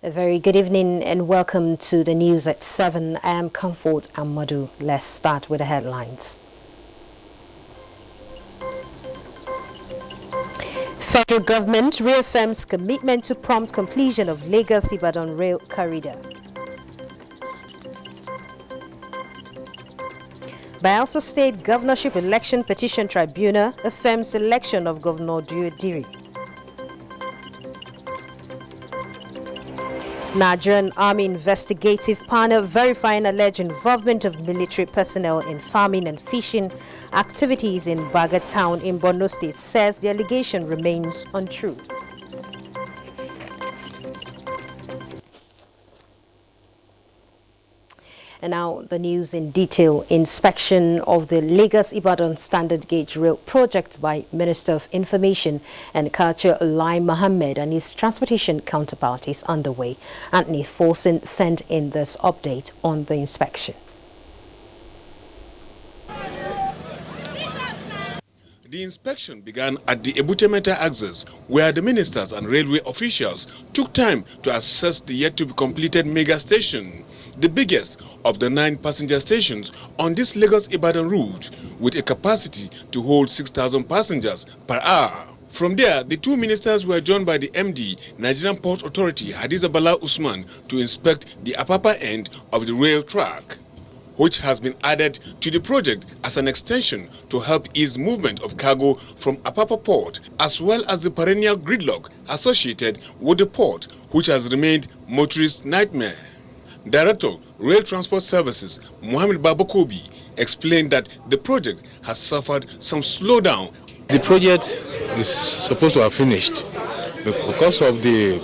A very good evening and welcome to the news at 7. I am Comfort Amadu. Let's start with the headlines. Federal government reaffirms commitment to prompt completion of Lagos-Ibadan rail corridor. Bayelsa State Governorship Election Petition Tribunal affirms election of Governor Diodiri. Nigerian Army Investigative Panel verifying alleged involvement of military personnel in farming and fishing activities in Baga town in Borno State says the allegation remains untrue. And now the news in detail. Inspection of the Lagos-Ibadan Standard Gauge Rail project by Minister of Information and Culture Lai Mohammed and his transportation counterpart is underway. Anthony Forson sent in this update on the inspection. The inspection began at the Abuja axis, where the ministers and railway officials took time to assess the yet-to-be-completed mega station, the biggest of the 9 passenger stations on this Lagos-Ibadan route, with a capacity to hold 6,000 passengers per hour. From there, the 2 ministers were joined by the MD, Nigerian Port Authority, Hadiza Bala Usman, to inspect the upper end of the rail track, which has been added to the project as an extension to help ease movement of cargo from Apapa Port, as well as the perennial gridlock associated with the port, which has remained motorist nightmare. Director, Rail Transport Services, Mohammed Babakobi, explained that the project has suffered some slowdown. The project is supposed to have finished, but because of the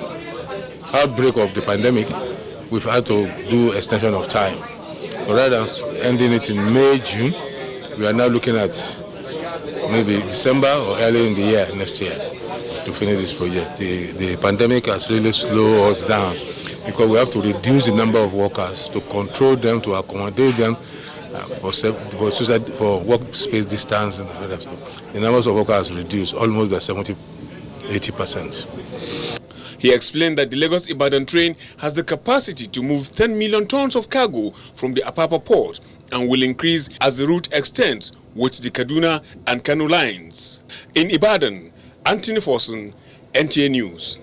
outbreak of the pandemic, we've had to do extension of time. So rather than ending it in May, June, we are now looking at maybe December or early in the year, next year, to finish this project. The pandemic has really slowed us down because we have to reduce the number of workers, to control them, to accommodate them for workspace distance. And the numbers of workers reduced almost by 70–80%. He explained that the Lagos-Ibadan train has the capacity to move 10 million tons of cargo from the Apapa port and will increase as the route extends with the Kaduna and Kano lines. In Ibadan, Anthony Forson, NTA News.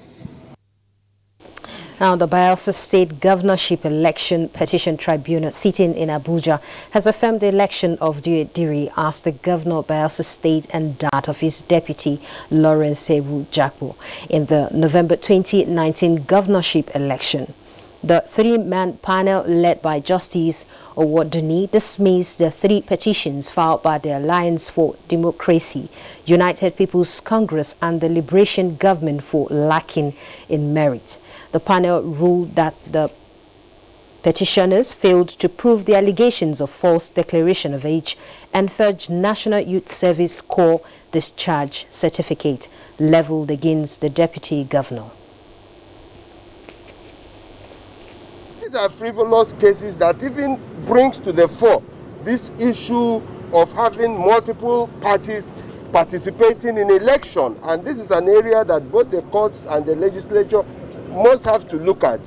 Now, the Bayelsa State Governorship Election Petition Tribunal sitting in Abuja has affirmed the election of Diodiri as the Governor of Bayelsa State and that of his deputy, Lawrence Sebu Jakpo, in the November 2019 governorship election. The 3-man panel led by Justice Owoduni dismissed the 3 petitions filed by the Alliance for Democracy, United People's Congress and the Liberation Government for lacking in merit. The panel ruled that the petitioners failed to prove the allegations of false declaration of age and forged National Youth Service Corps discharge certificate leveled against the deputy governor. These are frivolous cases that even brings to the fore this issue of having multiple parties participating in election, and this is an area that both the courts and the legislature must have to look at.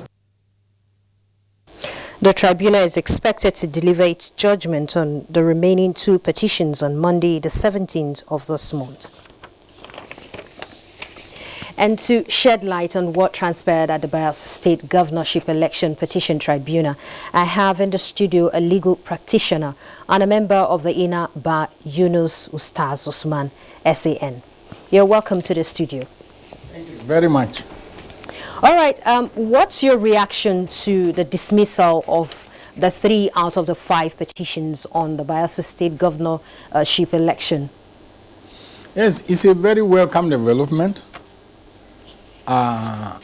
The tribunal is expected to deliver its judgment on the remaining 2 petitions on Monday, the 17th of this month. And to shed light on what transpired at the Bayelsa State Governorship Election Petition Tribunal, I have in the studio a legal practitioner and a member of the Inner Bar, Yunus Ustaz Usman, SAN. You're welcome to the studio. Thank you very much. All right, what's your reaction to the dismissal of the 3 out of the 5 petitions on the Bayelsa State governorship election? Yes, it's a very welcome development. I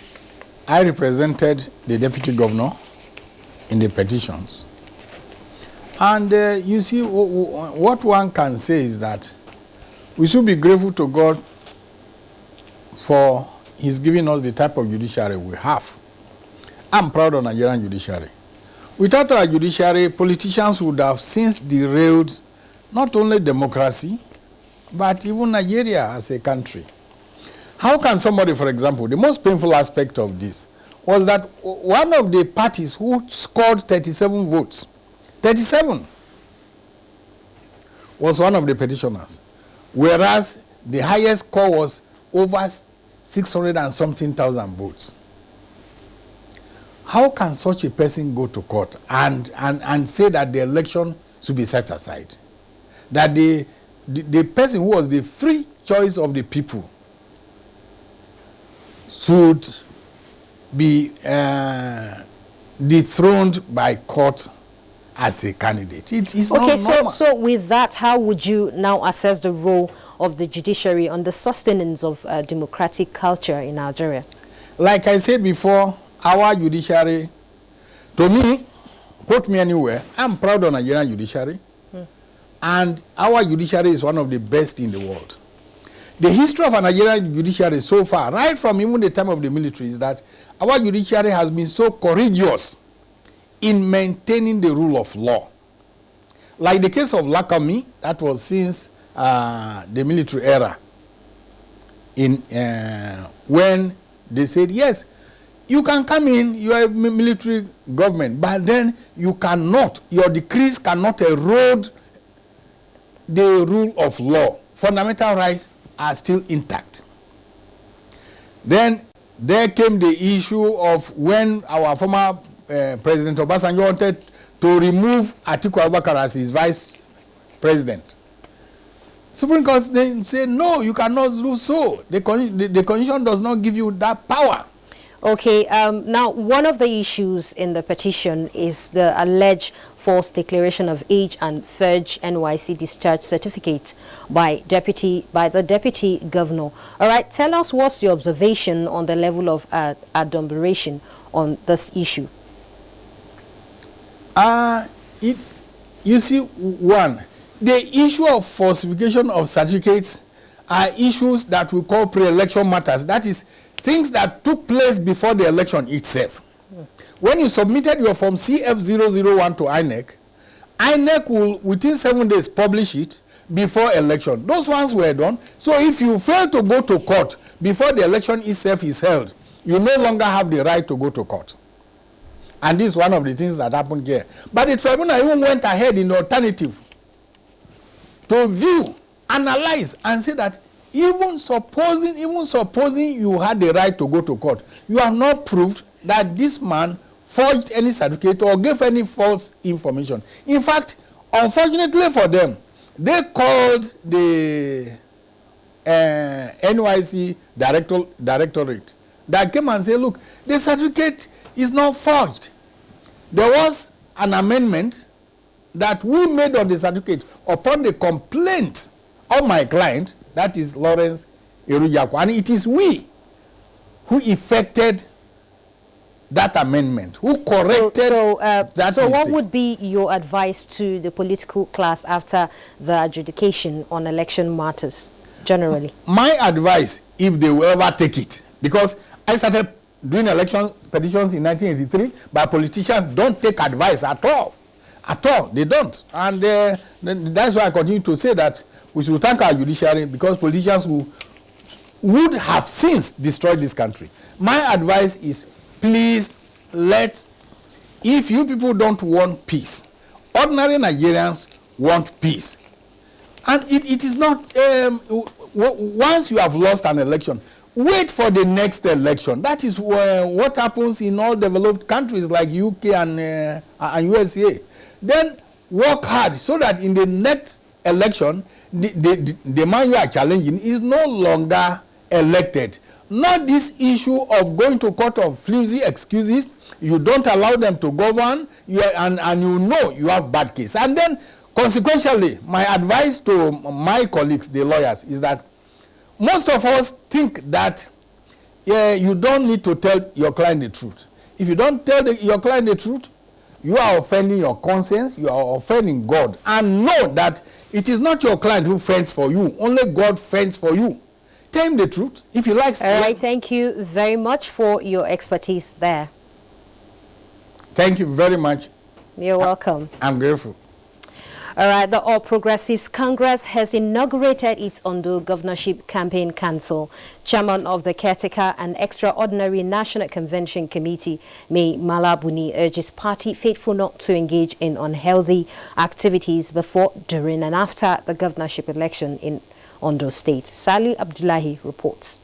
represented the deputy governor in the petitions. And you see, what one can say is that we should be grateful to God for He's giving us the type of judiciary we have. I'm proud of Nigerian judiciary. Without our judiciary, politicians would have since derailed not only democracy, but even Nigeria as a country. How can somebody, for example, the most painful aspect of this, was that one of the parties who scored 37 votes, 37, was one of the petitioners, whereas the highest score was over 600 and something thousand votes. How can such a person go to court and say that the election should be set aside? That the person who was the free choice of the people should be dethroned by court as a candidate. It is okay, not normal. so with that, how would you now assess the role of the judiciary on the sustenance of democratic culture in Nigeria? Like I said before, our judiciary, to me, quote me anywhere, I'm proud of Nigerian judiciary, and our judiciary is one of the best in the world. The history of a Nigerian judiciary so far, right from even the time of the military, is that our judiciary has been so courageous in maintaining the rule of law. Like the case of Lakami, that was since the military era, in when they said, yes, you can come in, you are a military government, but then you cannot, your decrees cannot erode the rule of law. Fundamental rights are still intact. Then there came the issue of when our former President Obasanjo wanted to remove Atiku Abubakar as his vice president. Supreme Court then said, no, you cannot do so. The constitution does not give you that power. Okay, now one of the issues in the petition is the alleged false declaration of age and forged NYC discharge certificate by the deputy governor. All right, tell us what's your observation on the level of adumberation on this issue. You see, one, the issue of falsification of certificates are issues that we call pre-election matters. That is, things that took place before the election itself. When you submitted your form CF001 to INEC, INEC will, within 7 days, publish it before election. Those ones were done. So if you fail to go to court before the election itself is held, you no longer have the right to go to court. And this is one of the things that happened here. But the tribunal even went ahead in the alternative to view, analyze, and say that even supposing you had the right to go to court, you have not proved that this man forged any certificate or gave any false information. In fact, unfortunately for them, they called the NYC directorate that came and said, look, the certificate is not forged. There was an amendment that we made on the certificate upon the complaint of my client, that is Lawrence Erujaku, and it is we who effected that amendment, who corrected that So what mistake. would be your advice to the political class after the adjudication on election matters, generally? My advice, if they will ever take it, because I started doing election petitions in 1983, but politicians don't take advice at all. At all, they don't. And that's why I continue to say that we should thank our judiciary, because politicians who would have since destroyed this country. My advice is, please if you people don't want peace, ordinary Nigerians want peace. And it is not, once you have lost an election, wait for the next election. That is what happens in all developed countries like UK and USA. Then work hard so that in the next election, the man you are challenging is no longer elected. Not this issue of going to court on flimsy excuses. You don't allow them to govern, and you know you have bad case. And then, consequentially, my advice to my colleagues, the lawyers, is that most of us think that you don't need to tell your client the truth. If you don't tell your client the truth, you are offending your conscience, you are offending God. And know that it is not your client who fends for you, only God fends for you. Tell him the truth. If you like. All right, thank you very much for your expertise there. Thank you very much. You're welcome. I'm grateful. All right, the All Progressives Congress has inaugurated its Ondo Governorship Campaign Council. Chairman of the Caretaker and Extraordinary National Convention Committee, May Malabuni, urges party faithful not to engage in unhealthy activities before, during and after the governorship election in Ondo State. Salih Abdullahi reports.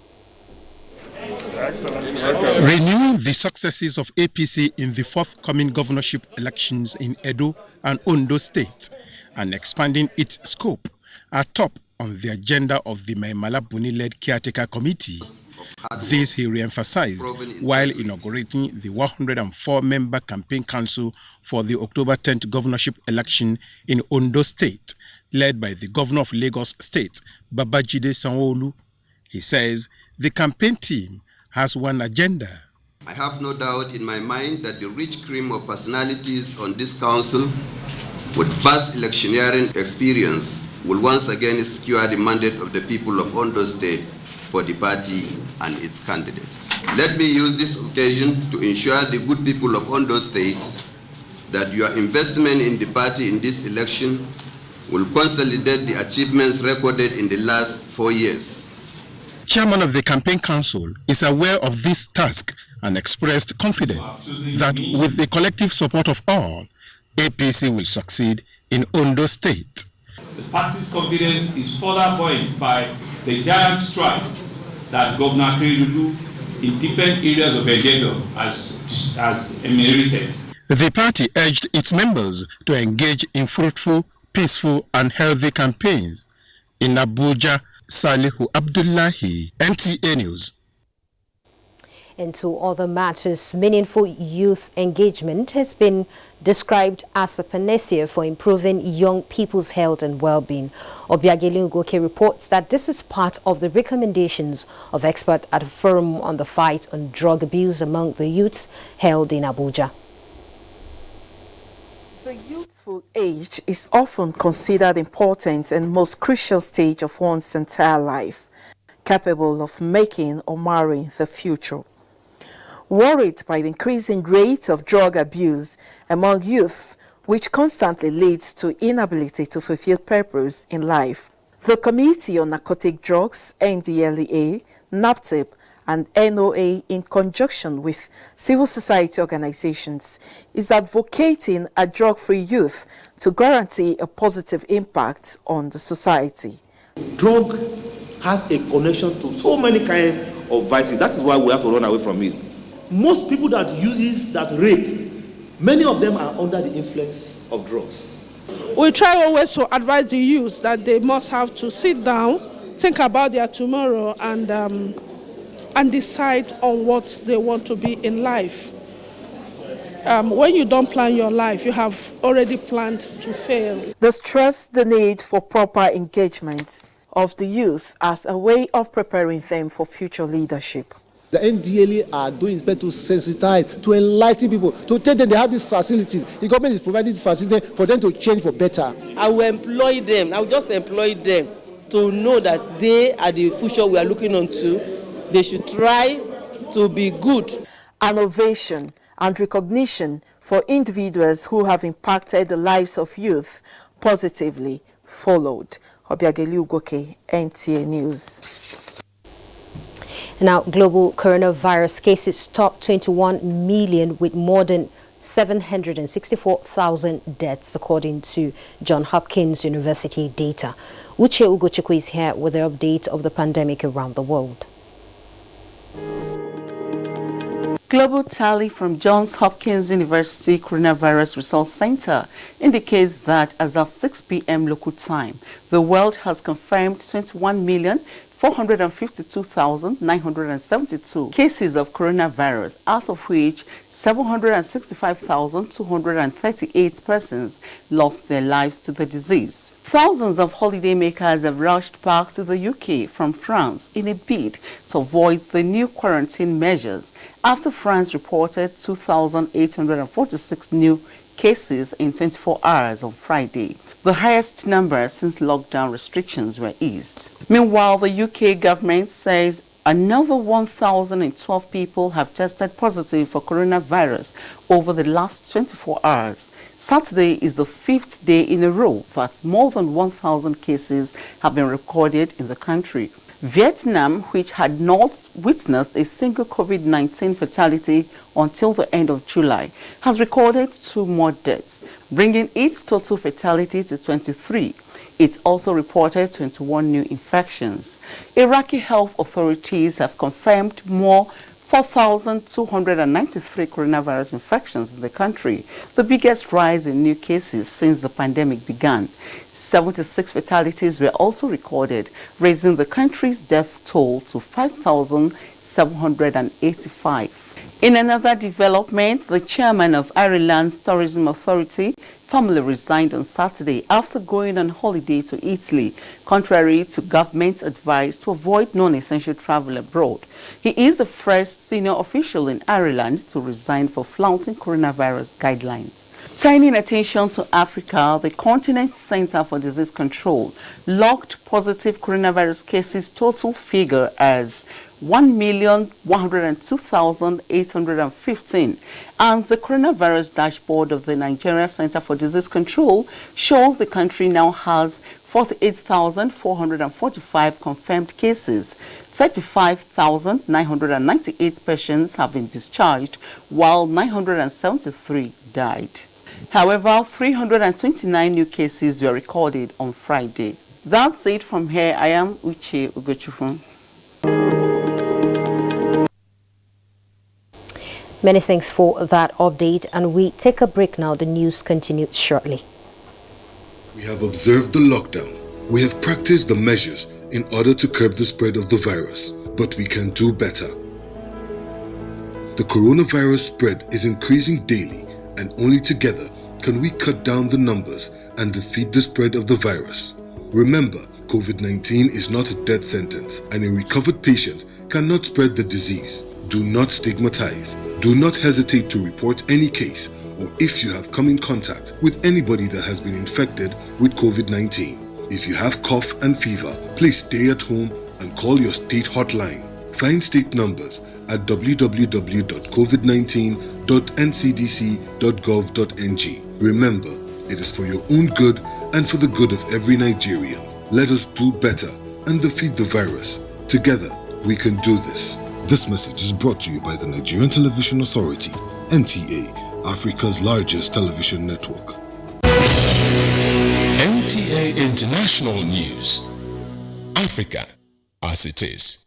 Renewing the successes of APC in the forthcoming governorship elections in Edo and Ondo State and expanding its scope are top on the agenda of the Mai Malabuni-led Caretaker Committee. This he re-emphasized while inaugurating the 104-member campaign council for the October 10th governorship election in Ondo State, led by the Governor of Lagos State, Babajide Sanwo-Olu. He says the campaign team has one agenda. I have no doubt in my mind that the rich cream of personalities on this council with vast electioneering experience will once again secure the mandate of the people of Ondo State for the party and its candidates. Let me use this occasion to ensure the good people of Ondo State that your investment in the party in this election will consolidate the achievements recorded in the last 4 years. Chairman of the campaign council is aware of this task and expressed confidence that with the collective support of all, APC will succeed in Ondo State. The party's confidence is further buoyed by the giant stride that Governor Akeredolu in different areas of Edo has enumerated. The party urged its members to engage in fruitful, peaceful and healthy campaigns. In Abuja, Salihu Abdullahi, NTA News. Into other matters, meaningful youth engagement has been described as a panacea for improving young people's health and well-being. Obiageli Ugoke reports that this is part of the recommendations of experts at a forum on the fight on drug abuse among the youths held in Abuja. The youthful age is often considered important and most crucial stage of one's entire life, capable of making or marring the future. Worried by the increasing rate of drug abuse among youth, which constantly leads to inability to fulfill purpose in life, the Committee on Narcotic Drugs, NDLEA, NAPTIP, and NOA, in conjunction with civil society organizations, is advocating a drug-free youth to guarantee a positive impact on the society. Drug has a connection to so many kinds of vices. That is why we have to run away from it. Most people that rape, many of them are under the influence of drugs. We try always to advise the youth that they must have to sit down, think about their tomorrow, and decide on what they want to be in life. When you don't plan your life, you have already planned to fail. They stress the need for proper engagement of the youth as a way of preparing them for future leadership. The NDLEA are doing its best to sensitize, to enlighten people, to tell them they have these facilities. The government is providing this facility for them to change for better. I will employ them. I will just employ them to know that they are the future we are looking onto. They should try to be good. An ovation and recognition for individuals who have impacted the lives of youth positively followed. Obiageli Ugoke, NTA News. Now, global coronavirus cases topped 21 million with more than 764,000 deaths, according to Johns Hopkins University data. Uche Ugochukwu is here with the update of the pandemic around the world. Global tally from Johns Hopkins University Coronavirus Resource Center indicates that as of 6 p.m. local time, the world has confirmed 21,452,972 cases of coronavirus, out of which 765,238 persons lost their lives to the disease. Thousands of holidaymakers have rushed back to the UK from France in a bid to avoid the new quarantine measures after France reported 2,846 new cases in 24 hours on Friday, the highest number since lockdown restrictions were eased. Meanwhile, the UK government says Another 1,012 people have tested positive for coronavirus over the last 24 hours. Saturday is the 5th day in a row that more than 1,000 cases have been recorded in the country. Vietnam, which had not witnessed a single COVID-19 fatality until the end of July, has recorded 2 more deaths, bringing its total fatality to 23. It also reported 21 new infections. Iraqi health authorities have confirmed more 4,293 coronavirus infections in the country, the biggest rise in new cases since the pandemic began. 76 fatalities were also recorded, raising the country's death toll to 5,785. In another development, the chairman of Ireland's Tourism Authority formally resigned on Saturday after going on holiday to Italy, contrary to government advice to avoid non-essential travel abroad. He is the first senior official in Ireland to resign for flouting coronavirus guidelines. Turning attention to Africa, the continent's Center for Disease Control logged positive coronavirus cases total figure as 1,102,815, and the coronavirus dashboard of the Nigerian Center for Disease Control shows the country now has 48,445 confirmed cases. 35,998 patients have been discharged, while 973 died. However, 329 new cases were recorded on Friday. That's it from here. I am Uche Ugochukwu. Many thanks for that update, and we take a break now. The news continues shortly. We have observed the lockdown. We have practiced the measures in order to curb the spread of the virus, but we can do better. The coronavirus spread is increasing daily, and only together can we cut down the numbers and defeat the spread of the virus. Remember, COVID-19 is not a death sentence, and a recovered patient cannot spread the disease. Do not stigmatize. Do not hesitate to report any case, or if you have come in contact with anybody that has been infected with COVID-19. If you have cough and fever, please stay at home and call your state hotline. Find state numbers at www.covid19.ncdc.gov.ng. Remember, it is for your own good and for the good of every Nigerian. Let us do better and defeat the virus. Together, we can do this. This message is brought to you by the Nigerian Television Authority, NTA, Africa's largest television network. NTA International News. Africa as it is.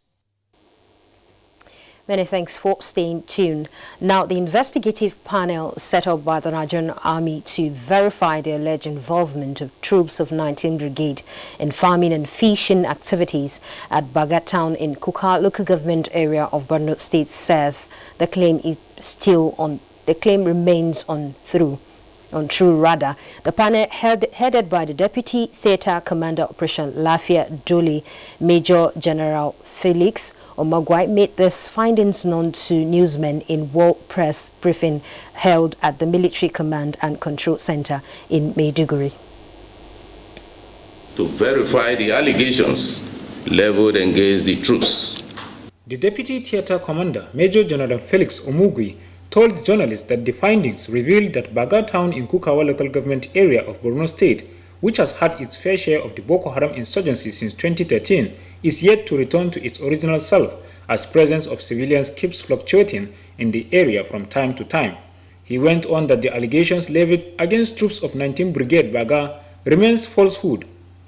Many thanks for staying tuned. Now, the investigative panel set up by the Nigerian Army to verify the alleged involvement of troops of 19th Brigade in farming and fishing activities at Baga Town in Kuka local government area of Borno State says the claim remains untrue. The panel headed by the Deputy Theatre Commander Operation Lafia Dole, Major General Felix Omagwai, made these findings known to newsmen in World Press briefing held at the Military Command and Control Center in Maiduguri. To verify the allegations leveled against the troops. The Deputy Theatre Commander, Major General Felix Omugui, told journalists that the findings revealed that Baga Town in Kukawa local government area of Borno State, which has had its fair share of the Boko Haram insurgency since 2013, is yet to return to its original self, as presence of civilians keeps fluctuating in the area from time to time. He went on that the allegations levied against troops of 19th Brigade Baga remains falsehood,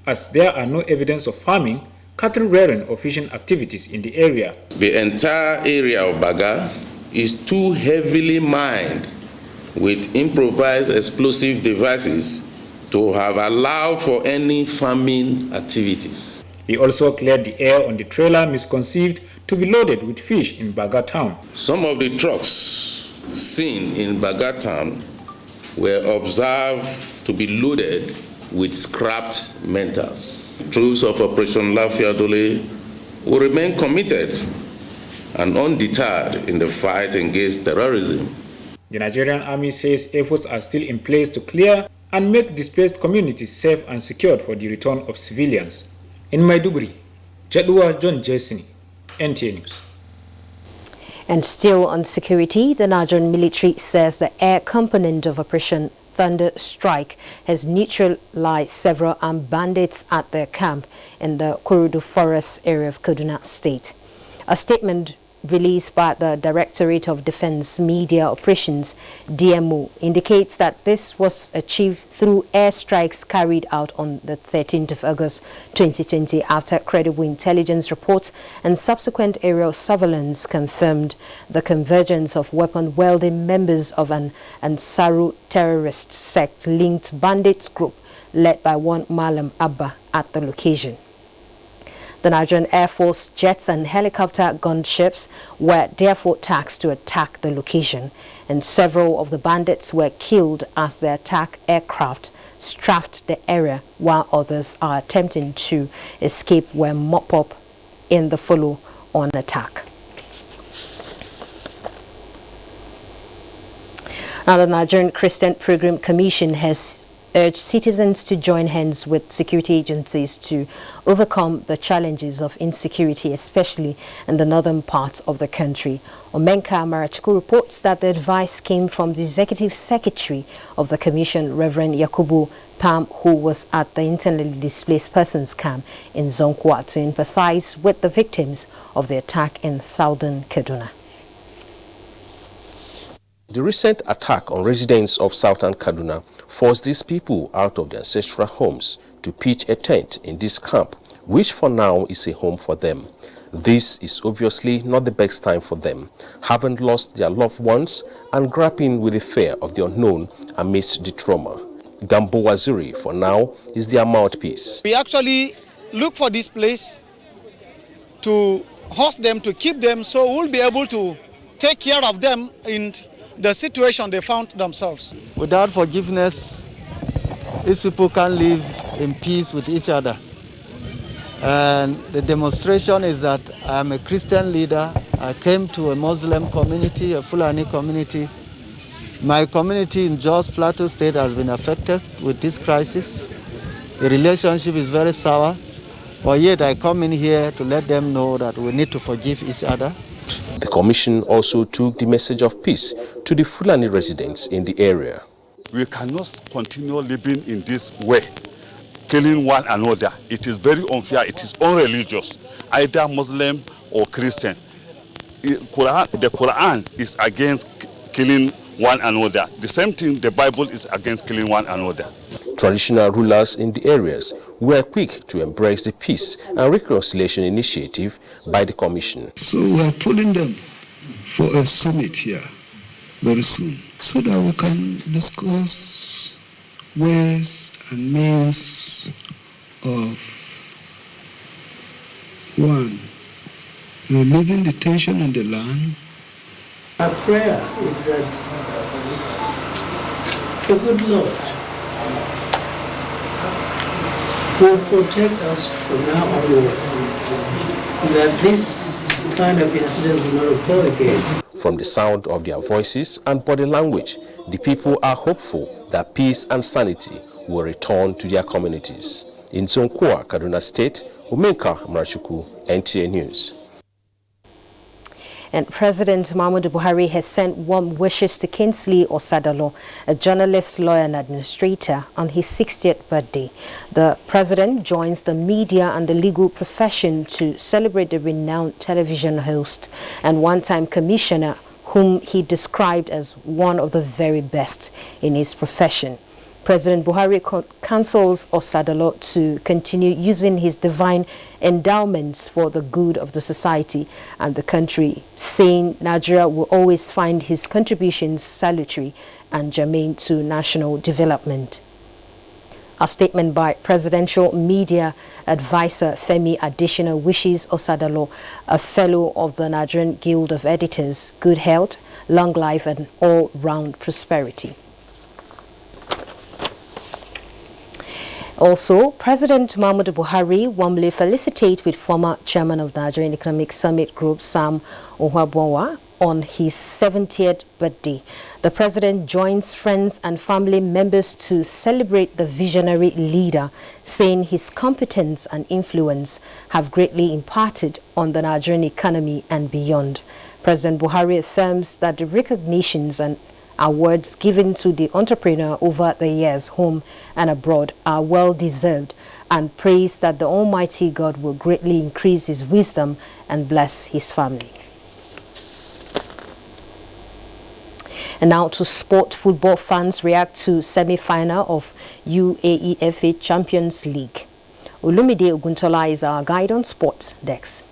as there are no evidence of farming, cattle rearing or fishing activities in the area. The entire area of Baga is too heavily mined with improvised explosive devices to have allowed for any farming activities. He also cleared the air on the trailer misconceived to be loaded with fish in Baga Town. Some of the trucks seen in Baga Town were observed to be loaded with scrapped metals. Troops of Operation Lafia Dole will remain committed and undeterred in the fight against terrorism. The Nigerian Army says efforts are still in place to clear and make displaced communities safe and secured for the return of civilians. In Maiduguri, Jadua John Jesini, NTA News. And still on security, the Nigerian military says the air component of Operation Thunder Strike has neutralized several armed bandits at their camp in the Kurudu Forest area of Kaduna State. A statement released by the Directorate of Defense Media Operations, DMO, indicates that this was achieved through airstrikes carried out on the 13th of August 2020 after credible intelligence reports and subsequent aerial surveillance confirmed the convergence of weapon-wielding members of an Ansaru terrorist sect-linked bandits group led by one Malam Abba at the location. The Nigerian Air Force jets and helicopter gunships were therefore tasked to attack the location, and several of the bandits were killed as the attack aircraft strafed the area, while others are attempting to escape were mop up in the follow-on attack. Now, the Nigerian Christian Pilgrim Commission has urged citizens to join hands with security agencies to overcome the challenges of insecurity, especially in the northern part of the country. Omenka Marachuku reports that the advice came from the Executive Secretary of the Commission, Reverend Yakubu Pam, who was at the internally displaced persons camp in Zonkwa to empathize with the victims of the attack in southern Kaduna. The recent attack on residents of southern Kaduna forced these people out of their ancestral homes to pitch a tent in this camp, which for now is a home for them. This is obviously not the best time for them, having lost their loved ones and grappling with the fear of the unknown amidst the trauma. Gambo Waziri, for now, is their mouthpiece. We actually look for this place to host them, to keep them, so we'll be able to take care of them in the situation they found themselves. Without forgiveness, these people can't live in peace with each other. And the demonstration is that I am a Christian leader. I came to a Muslim community, a Fulani community. My community in Jos Plateau State has been affected with this crisis. The relationship is very sour, but yet I come in here to let them know that we need to forgive each other. The commission also took the message of peace to the Fulani residents in the area. We cannot continue living in this way, killing one another. It is very unfair. It is unreligious, either Muslim or Christian. The Quran is against killing one another. The same thing, the Bible is against killing one another. Traditional rulers in the areas were quick to embrace the peace and reconciliation initiative by the commission. So we are pulling them for a summit here very soon, so that we can discuss ways and means of, one, relieving the tension in the land. Our prayer is that the good Lord will protect us from now onward, that this kind of incident will not occur again. From the sound of their voices and body language, the people are hopeful that peace and sanity will return to their communities. In Zonkwa, Kaduna State, Omenka Marachuku, NTA News. And President Muhammadu Buhari has sent warm wishes to Kingsley Osadolo, a journalist, lawyer and administrator, on his 60th birthday. The president joins the media and the legal profession to celebrate the renowned television host and one-time commissioner whom he described as one of the very best in his profession. President Buhari counsels Osadolo to continue using his divine endowments for the good of the society and the country, saying Nigeria will always find his contributions salutary and germane to national development. A statement by presidential media advisor Femi Adesina wishes Osadolo, a fellow of the Nigerian Guild of Editors, good health, long life and all-round prosperity. Also, President Muhammadu Buhari warmly felicitated with former chairman of the Nigerian Economic Summit Group, Sam Ohuabonwa, on his 70th birthday. The president joins friends and family members to celebrate the visionary leader, saying his competence and influence have greatly imparted on the Nigerian economy and beyond. President Buhari affirms that the recognitions and awards given to the entrepreneur over the years, home and abroad, are well deserved, and prays that the Almighty God will greatly increase his wisdom and bless his family. And now to sport. Football fans react to semi-final of UAEFA Champions League. Olumide Oguntola is our guide on Sports Dex.